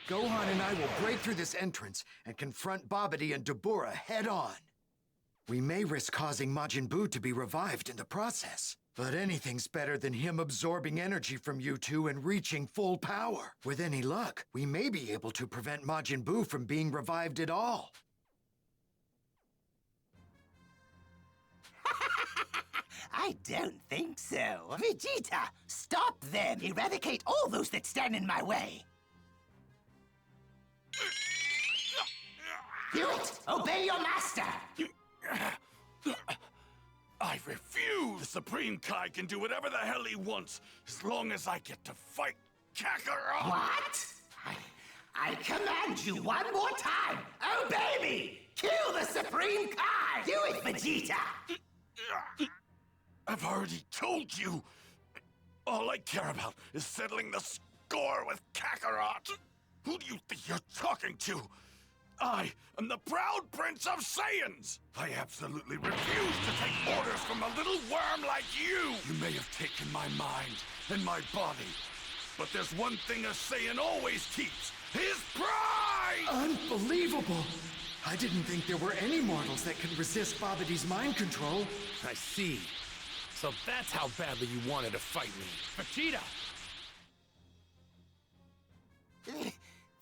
Gohan and I will break through this entrance and confront Babidi and Dabura head-on. We may risk causing Majin Buu to be revived in the process, but anything's better than him absorbing energy from you two and reaching full power. With any luck, we may be able to prevent Majin Buu from being revived at all. I don't think so. Vegeta, stop them! Eradicate all those that stand in my way! Do it! Obey your master! I refuse! The Supreme Kai can do whatever the hell he wants, as long as I get to fight Kakarot! What? I command you one more time! Obey me! Kill the Supreme Kai! Do it, Vegeta! I've already told you! All I care about is settling the score with Kakarot! Who do you think you're talking to? I am the proud Prince of Saiyans! I absolutely refuse to take orders from a little worm like you! You may have taken my mind and my body, but there's one thing a Saiyan always keeps, his pride! Unbelievable! I didn't think there were any mortals that could resist Babidi's mind control. I see. So that's how badly you wanted to fight me. Vegeta!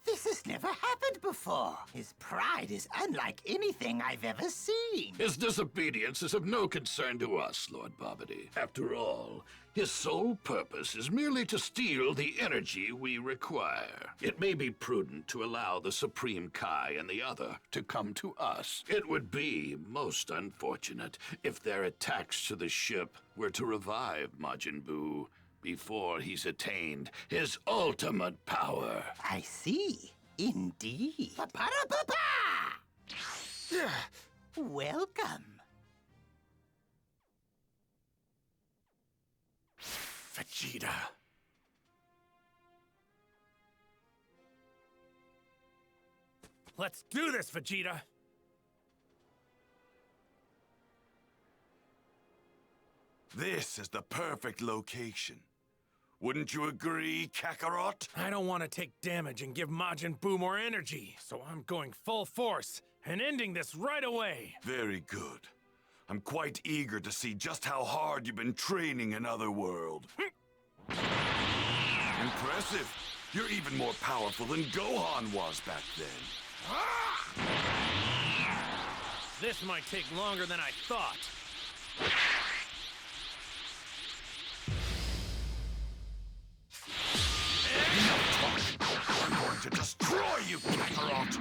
This has never happened before. His pride is unlike anything I've ever seen. His disobedience is of no concern to us, Lord Babidi. After all, his sole purpose is merely to steal the energy we require. It may be prudent to allow the Supreme Kai and the other to come to us. It would be most unfortunate if their attacks to the ship were to revive Majin Buu before he's attained his ultimate power. I see. Indeed. Pa-pa-da-pa-pa! Welcome. Vegeta. Let's do this, Vegeta! This is the perfect location. Wouldn't you agree, Kakarot? I don't want to take damage and give Majin Buu more energy, so I'm going full force and ending this right away. Very good. I'm quite eager to see just how hard you've been training in Otherworld. Impressive. You're even more powerful than Gohan was back then. This might take longer than I thought. I'm going to destroy you, Kakarot!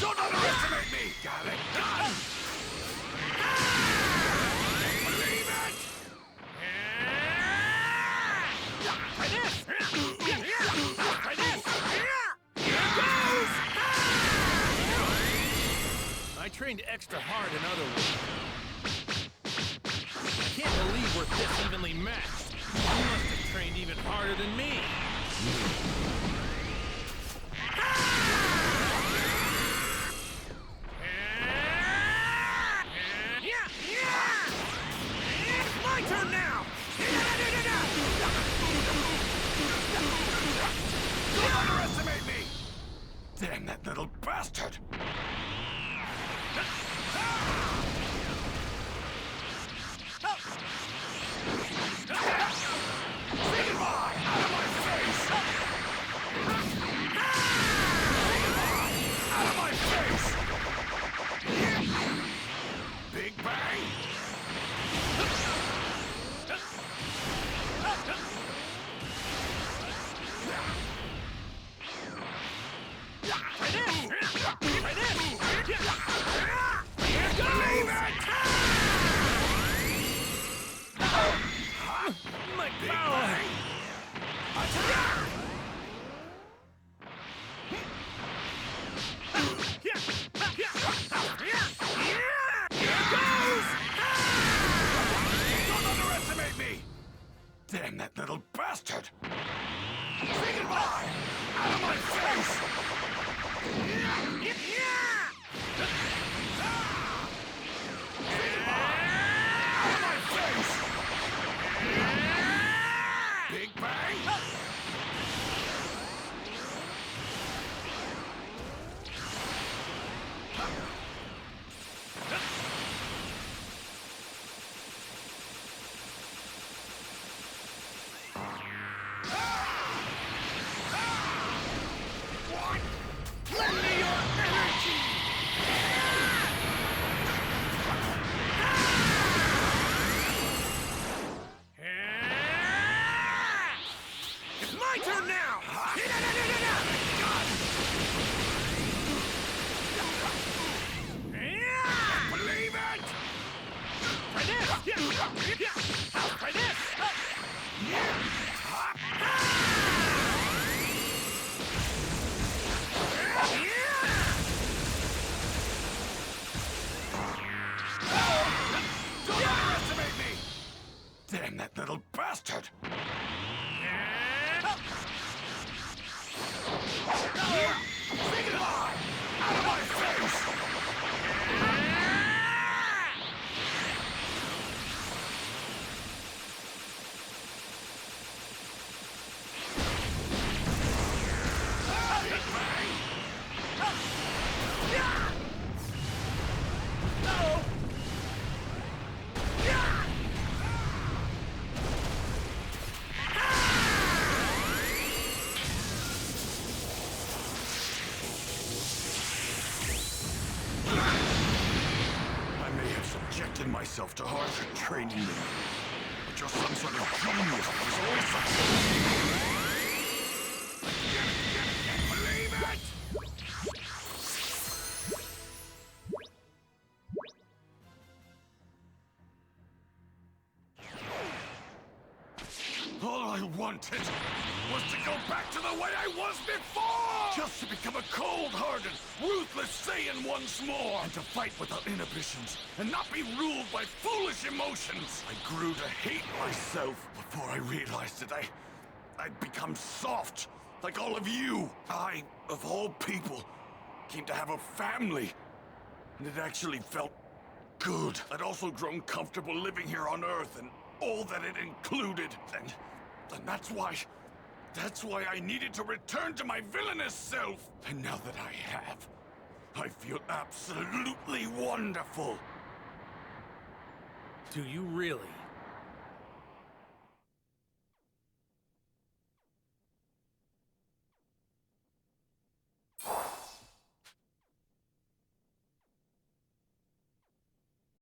Don't underestimate me! Got it done! Believe it! I trained extra hard in Otherworld. I can't believe we're this evenly matched. You must have trained even harder than me. It's my turn now! Don't underestimate me! Damn that little bastard! Say goodbye! Out of my face! Out of my face! Big bang! Believe it! My Big power! bang! Attack! Don't underestimate me! Damn that little bastard! Say goodbye! Out of my face! I'll try this! Don't underestimate me! Damn that little bastard! Say goodbye! Out of my face! Subjected myself to harsher training than you. But you're some sort of genius that was always can't believe it! All I wanted was to go back to the way I was before! Just to become a cold-hearted, ruthless Saiyan once more! And to fight without inhibitions, and not be ruled by foolish emotions! I grew to hate myself before I realized that I'd become soft, like all of you! I, of all people, came to have a family. And it actually felt good. I'd also grown comfortable living here on Earth, and all that it included, and that's why I needed to return to my villainous self. And now that I have, I feel absolutely wonderful. Do you really?